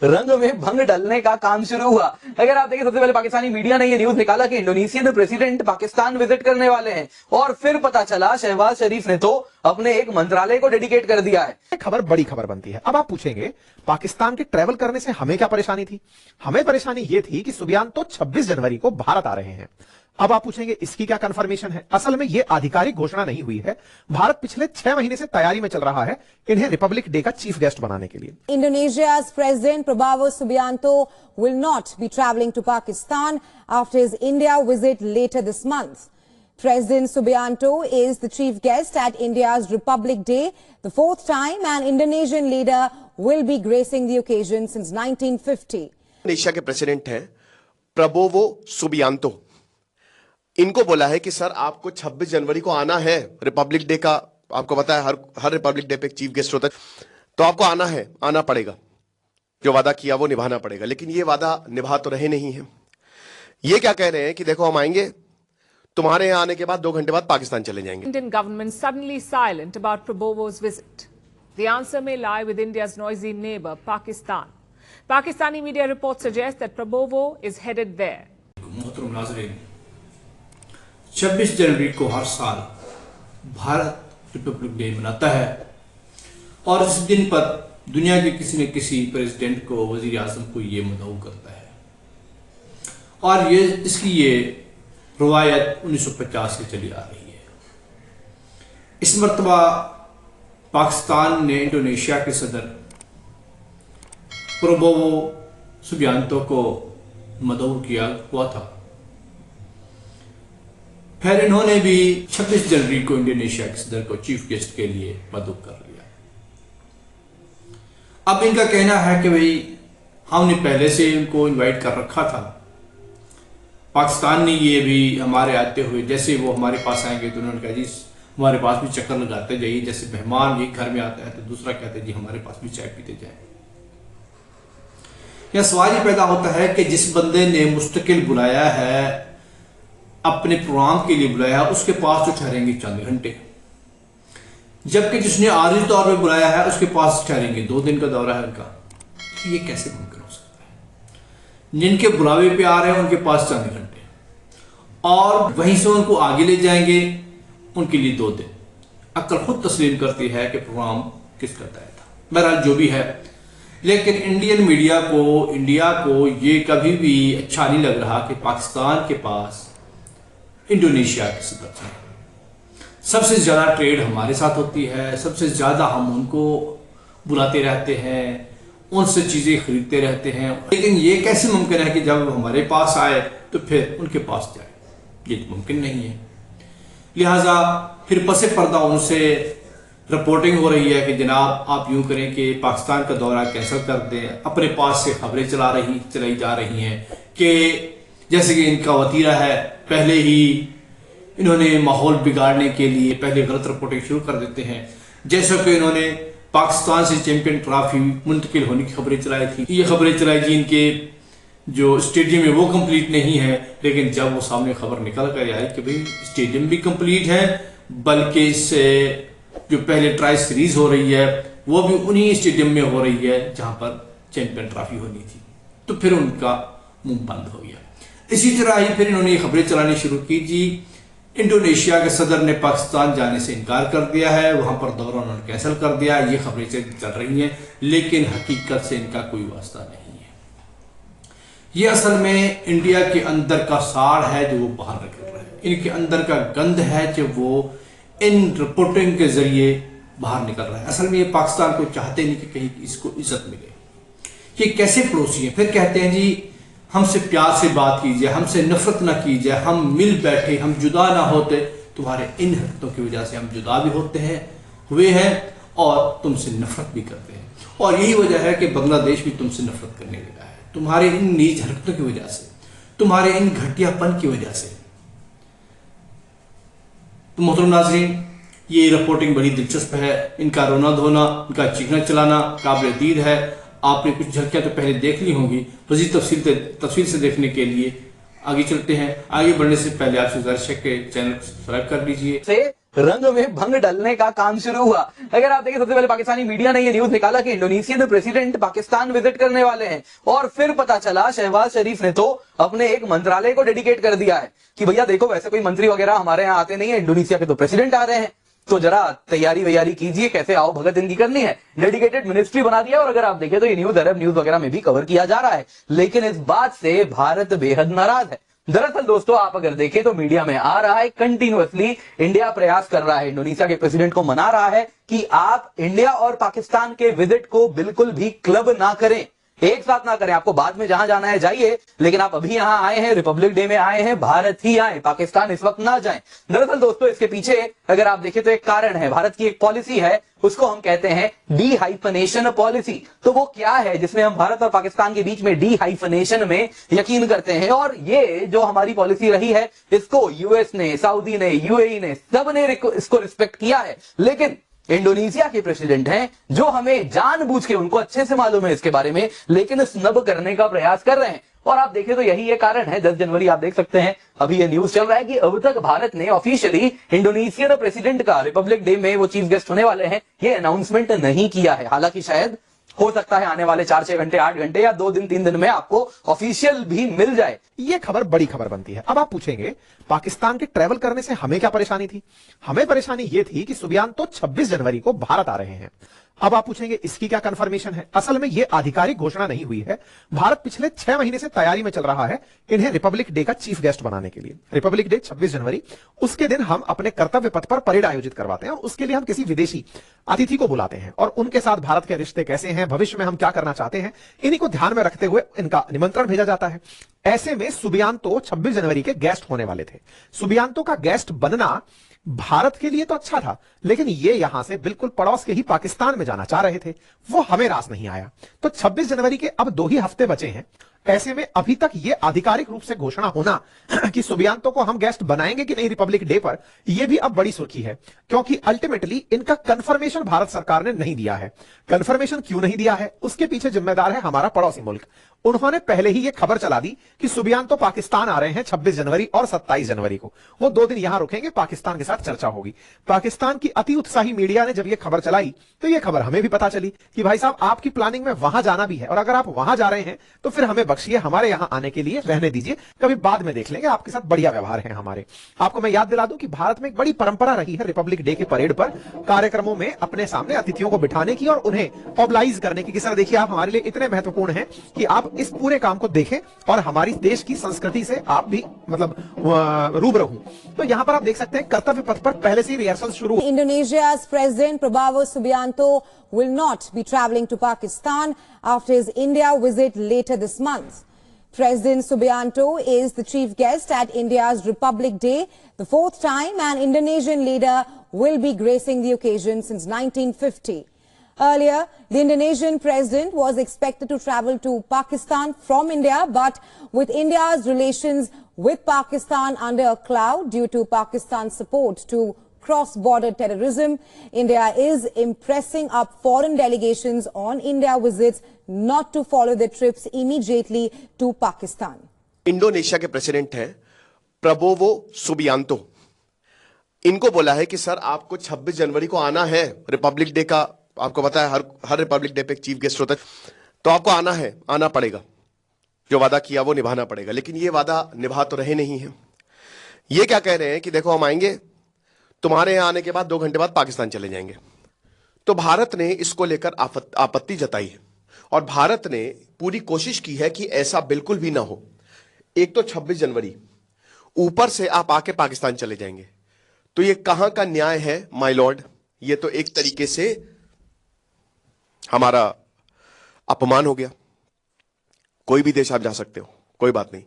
रंग में भंग डलने का काम शुरू हुआ। अगर आप देखें, सबसे पहले पाकिस्तानी मीडिया ने यह न्यूज निकाला कि इंडोनेशियन प्रेसिडेंट पाकिस्तान विजिट करने वाले हैं, और फिर पता चला शहबाज शरीफ ने तो अपने एक मंत्रालय को डेडिकेट कर दिया है। खबर बड़ी खबर बनती है। अब आप पूछेंगे, पाकिस्तान के ट्रैवल करने से हमें क्या परेशानी थी? हमें परेशानी यह थी कि सुबियांतो 26 जनवरी को भारत आ रहे हैं। अब आप पूछेंगे, इसकी क्या कंफर्मेशन है? असल में यह आधिकारिक घोषणा नहीं हुई है। भारत पिछले 6 महीने से तैयारी में चल रहा है इन्हें रिपब्लिक डे का चीफ गेस्ट बनाने के लिए। Indonesia's President Prabowo Subianto will not be traveling to Pakistan after his India visit later this month. President Subianto is the chief guest at India's Republic Day, the 4th time an Indonesian leader will be gracing the occasion since 1950. Indonesia के president हैं Prabowo Subianto. इनको बोला है कि sir आपको 26 जनवरी को आना है, रिपब्लिक डे का आपको पता है हर रिपब्लिक डे पे एक चीफ गेस्ट होता है, तो आपको आना पड़ेगा। जो वादा किया वो निभाना पड़ेगा। लेकिन ये वादा निभा तो रहे नहीं है। ये क्या कह रहे हैं कि देखो हम आएंगे, तुम्हारे यहाँ आने के बाद 2 घंटे बाद पाकिस्तान चले जाएंगे। Indian government suddenly silent about Prabowo's visit. The answer may lie with India's noisy neighbor, Pakistan. Pakistani media reports suggest that Prabowo is headed there. मोहतरम नाज़रीन, 26 जनवरी को हर साल भारत रिपब्लिक डे मनाता है, और इस दिन पर दुनिया के किसी न किसी प्रेसिडेंट को, वजीर आज़म को ये मदऊ करता है। और इसकी रवायत 1950 से चली आ रही है। इस मरतबा पाकिस्तान ने इंडोनेशिया के सदर प्रबोवो सुबियांतो को मदऊ किया हुआ था। फिर इन्होंने भी 26 जनवरी को इंडोनेशिया के सदर को चीफ गेस्ट के लिए मदऊ कर लिया। अब इनका कहना है कि भाई हमने पहले से इनको इनवाइट कर रखा था। पाकिस्तान ने ये भी हमारे आते हुए, जैसे वो हमारे पास आएंगे तो उन्होंने कहा जी हमारे पास भी चक्कर लगाते जाइए। जैसे मेहमान एक घर में आता है तो दूसरा कहते हैं जी हमारे पास भी चाय पीते जाए। यह सवाल ही पैदा होता है कि जिस बंदे ने मुस्तकिल बुलाया है, अपने प्रोग्राम के लिए बुलाया है, उसके पास तो ठहरेंगे चंद घंटे, जबकि जिसने आर्जी तौर पर बुलाया है उसके पास ठहरेंगे 2 दिन का दौरा है उनका। ये कैसे मुमकिन हो सकता है? जिनके बुलावे पे आ रहे हैं उनके पास चंद घंटे, और वहीं से उनको आगे ले जाएंगे उनके लिए 2 दिन। अक्ल खुद तस्लीम करती है कि प्रोग्राम किसका तय था। बहरहाल जो भी है, लेकिन इंडियन मीडिया को, इंडिया को ये कभी भी अच्छा नहीं लग रहा कि पाकिस्तान के पास इंडोनेशिया के सदर हैं। सबसे ज़्यादा ट्रेड हमारे साथ होती है, सबसे ज़्यादा हम उनको बुलाते रहते हैं, उनसे चीज़ें खरीदते रहते हैं। लेकिन ये कैसे मुमकिन है कि जब हमारे पास आए तो फिर उनके पास जाए? ये तो मुमकिन नहीं है। लिहाजा फिर पसे पर्दा उनसे रिपोर्टिंग हो रही है कि जनाब आप यूं करें कि पाकिस्तान का दौरा कैंसिल कर दें। अपने पास से खबरें चलाई जा रही हैं कि जैसे कि इनका वतीरा है, पहले ही इन्होंने माहौल बिगाड़ने के लिए पहले गलत रिपोर्टिंग शुरू कर देते हैं। जैसा कि इन्होंने पाकिस्तान से चैंपियन ट्रॉफी मुंतकिल होने की खबरें चलाई थी। ये खबरें चलाई कि इनके जो स्टेडियम है वो कंप्लीट नहीं है, लेकिन जब वो सामने खबर निकल कर आई कि भाई स्टेडियम भी कंप्लीट है, बल्कि इससे जो पहले ट्राई सीरीज हो रही है वो भी उन्हीं स्टेडियम में हो रही है जहां पर चैंपियन ट्रॉफी होनी थी, तो फिर उनका मुंह बंद हो गया। इसी तरह ही फिर इन्होंने खबरें चलानी शुरू की जी इंडोनेशिया के सदर ने पाकिस्तान जाने से इनकार कर दिया है, वहां पर दौरा उन्होंने कैंसिल कर दिया। ये खबरें चल रही हैं, लेकिन हकीकत से इनका कोई वास्ता नहीं है। ये असल में इंडिया के अंदर का साड़ है जो वो बाहर निकल रहा है। इनके अंदर का गंद है जो वो इन रिपोर्टिंग के जरिए बाहर निकल रहा है। असल में ये पाकिस्तान को चाहते नहीं कि कहीं इसको इज्जत मिले। ये कैसे पड़ोसी हैं? फिर कहते हैं जी हमसे प्यार से बात कीजिए, हमसे नफरत ना कीजिए, हम मिल बैठे, हम जुदा ना होते। तुम्हारे इन हरकतों की वजह से हम जुदा भी हुए हैं और तुमसे नफरत भी करते हैं। और यही वजह है कि बांग्लादेश भी तुमसे नफरत करने लगा है, तुम्हारे इन नीच हरकतों की वजह से, तुम्हारे इन घटियापन की वजह से। तो मोहतरम नाज़रीन, ये रिपोर्टिंग बड़ी दिलचस्प है। इनका रोना धोना, इनका चीखना चलाना काबिल दीद है। आपने कुछ झलकियां तो पहले देख ली होंगी। मज़ीद तफसील से देखने के लिए आगे चलते हैं। आगे बढ़ने से पहले आपसे गुजारिश है कि चैनल को सब्सक्राइब कर लीजिए। रंग में भंग डलने का काम शुरू हुआ। अगर आप देखें, सबसे पहले पाकिस्तानी मीडिया ने यह न्यूज निकाला कि इंडोनेशियन प्रेसिडेंट पाकिस्तान विजिट करने वाले हैं, और फिर पता चला शहबाज शरीफ ने तो अपने एक मंत्रालय को डेडिकेट कर दिया है कि भैया देखो, वैसे कोई मंत्री वगैरह हमारे यहाँ आते नहीं है, इंडोनेशिया के तो प्रेसिडेंट आ रहे हैं, तो जरा तैयारी वैयारी कीजिए, कैसे आओ भगत इनकी करनी है। डेडिकेटेड मिनिस्ट्री बना दिया। और अगर आप देखें तो ये न्यूज अरब न्यूज वगैरह में भी कवर किया जा रहा है, लेकिन इस बात से भारत बेहद नाराज है। दरअसल दोस्तों, आप अगर देखें तो मीडिया में आ रहा है कंटिन्यूअसली, इंडिया प्रयास कर रहा है, इंडोनेशिया के प्रेसिडेंट को मना रहा है कि आप इंडिया और पाकिस्तान के विजिट को बिल्कुल भी क्लब ना करें, एक साथ ना करें। आपको बाद में जहां जाना है जाइए, लेकिन आप अभी यहां आए हैं, रिपब्लिक डे में आए हैं, भारत ही आए, पाकिस्तान इस वक्त ना जाएं। दरअसल दोस्तों, इसके पीछे अगर आप देखें तो एक कारण है, भारत की एक पॉलिसी है, उसको हम कहते हैं डी-हाइफनेशन पॉलिसी। तो वो क्या है जिसमें हम भारत और पाकिस्तान के बीच में डी-हाइफनेशन में यकीन करते हैं, और ये जो हमारी पॉलिसी रही है, इसको यूएस ने, सऊदी ने, यूएई ने, सबने इसको रिस्पेक्ट किया है। लेकिन इंडोनेशिया के प्रेसिडेंट हैं जो हमें जानबूझ के, उनको अच्छे से मालूम है इसके बारे में, लेकिन स्नब करने का प्रयास कर रहे हैं। और आप देखें तो यही ये कारण है। 10 जनवरी आप देख सकते हैं, अभी ये न्यूज चल रहा है कि अब तक भारत ने ऑफिशियली इंडोनेशियन प्रेसिडेंट का रिपब्लिक डे में वो चीफ गेस्ट होने वाले हैं, ये अनाउंसमेंट नहीं किया है। हालांकि शायद हो सकता है आने वाले 4-6 घंटे, 8 घंटे या 2 दिन 3 दिन में आपको ऑफिशियल भी मिल जाए। ये खबर बड़ी खबर बनती है। अब आप पूछेंगे, पाकिस्तान के ट्रैवल करने से हमें क्या परेशानी थी? हमें परेशानी यह थी कि सुबियांतो 26 जनवरी को भारत आ रहे हैं। अब आप पूछेंगे, इसकी क्या कंफर्मेशन है? असल में यह आधिकारिक घोषणा नहीं हुई है। भारत पिछले 6 महीने से तैयारी में चल रहा है इन्हें रिपब्लिक डे का चीफ गेस्ट बनाने के लिए। रिपब्लिक डे 26 जनवरी, उसके दिन हम अपने कर्तव्य पथ पर परेड आयोजित करवाते हैं, और उसके लिए हम किसी विदेशी अतिथि को बुलाते हैं, और उनके साथ भारत के रिश्ते कैसे हैं, भविष्य में हम क्या करना चाहते हैं, इन्हीं को ध्यान में रखते हुए इनका निमंत्रण भेजा जाता है। ऐसे में सुबियांतो 26 जनवरी के गेस्ट होने वाले थे। सुबियांतो का गेस्ट बनना भारत के लिए तो अच्छा था, लेकिन ये यहां से बिल्कुल पड़ोस के ही पाकिस्तान में जाना चाह रहे थे, वो हमें रास नहीं आया। तो 26 जनवरी के अब 2 ही हफ्ते बचे हैं। ऐसे में अभी तक ये आधिकारिक रूप से घोषणा होना कि सुबियांतो को हम गेस्ट बनाएंगे कि नहीं रिपब्लिक डे पर, यह भी अब बड़ी सुर्खी है, क्योंकि अल्टीमेटली इनका कंफर्मेशन भारत सरकार ने नहीं दिया है। कंफर्मेशन क्यों नहीं दिया है, उसके पीछे जिम्मेदार है हमारा पड़ोसी मुल्क। उन्होंने पहले ही यह खबर चला दी कि सुबियांतो पाकिस्तान आ रहे हैं 26 जनवरी और 27 जनवरी को। वो 2 दिन यहां रुकेंगे, पाकिस्तान के साथ चर्चा होगी। पाकिस्तान की अति उत्साही मीडिया ने जब यह खबर चलाई तो यह खबर हमें भी पता चली कि भाई साहब, आपकी प्लानिंग में वहां जाना भी है, और अगर आप वहां जा रहे हैं तो फिर हमें बख्शिए, हमारे यहां आने के लिए रहने दीजिए, कभी बाद में देख लेंगे, आपके साथ बढ़िया व्यवहार है हमारे। आपको मैं याद दिला दूं कि भारत में एक बड़ी परंपरा रही है रिपब्लिक डे के परेड पर कार्यक्रमों में अपने सामने अतिथियों को बिठाने की और उन्हें ऑब्लाइज करने की। सर देखिए, आप हमारे लिए इतने महत्वपूर्ण हैं कि आप इस पूरे काम को देखें और हमारी देश की संस्कृति से आप भी रूबरू हों। तो यहां पर आप देख सकते हैं कर्तव्य पथ पर पहले से ही रिहर्सल शुरू। Indonesia's President Prabowo Subianto will not be traveling to Pakistan after his India visit later this month. President Subianto is the chief guest at India's Republic Day, the 4th time an Indonesian leader will be gracing the occasion since 1950. Earlier, the Indonesian president was expected to travel to Pakistan from India, but with India's relations with Pakistan under a cloud due to Pakistan's support to cross-border terrorism, India is impressing up foreign delegations on India visits not to follow their trips immediately to Pakistan. Indonesia के president हैं Prabowo Subianto. इनको बोला है कि sir आपको 26 जनवरी को आना है, रिपब्लिक डे का आपको पता है हर रिपब्लिक डे पे एक चीफ गेस्ट होता है, तो आपको आना है, आना पड़ेगा, जो वादा किया वो निभाना पड़ेगा। लेकिन ये वादा निभा तो रहे नहीं है। ये क्या कह रहे हैं कि देखो हम आएंगे, तुम्हारे यहां आने के बाद 2 घंटे बाद पाकिस्तान चले जाएंगे। तो भारत ने इसको लेकर आपत्ति जताई है, और भारत ने पूरी कोशिश की है कि ऐसा बिल्कुल भी ना हो। एक तो 26 जनवरी, ऊपर से आप आके पाकिस्तान चले जाएंगे, तो ये कहां का न्याय है माय लॉर्ड? ये तो एक तरीके से हमारा अपमान हो गया। कोई भी देश आप जा सकते हो, कोई बात नहीं,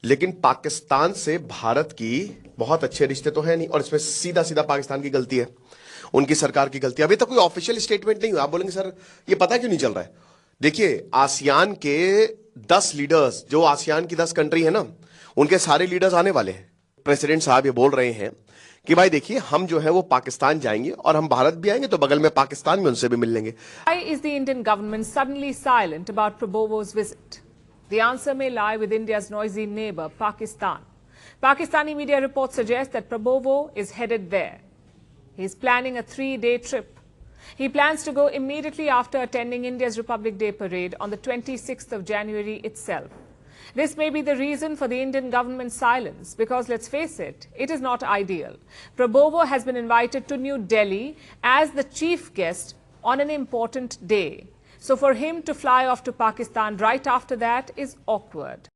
लेकिन पाकिस्तान से भारत की बहुत अच्छे रिश्ते तो है नहीं, और इसमें सीधा सीधा पाकिस्तान की गलती है, उनकी सरकार की गलती है। अभी तक कोई ऑफिशियल स्टेटमेंट नहीं हुआ। आप बोलेंगे सर ये पता क्यों नहीं चल रहा है? देखिए, आसियान के 10 लीडर्स, जो आसियान की 10 कंट्री है ना, उनके सारे लीडर्स आने वाले हैं। प्रेसिडेंट साहब ये बोल रहे हैं कि भाई देखिए, हम जो है वो पाकिस्तान जाएंगे और हम भारत भी आएंगे, तो बगल में पाकिस्तान में उनसे भी मिल लेंगे। Why is the Indian government suddenly silent about Prabowo's visit? The answer may lie with India's noisy neighbor, Pakistan. Pakistani media reports suggest that Prabowo is headed there. He's planning a 3-day trip. He plans to go immediately after attending India's Republic Day parade on the 26th of January itself. This may be the reason for the Indian government's silence, because let's face it, it is not ideal. Prabowo has been invited to New Delhi as the chief guest on an important day. So for him to fly off to Pakistan right after that is awkward.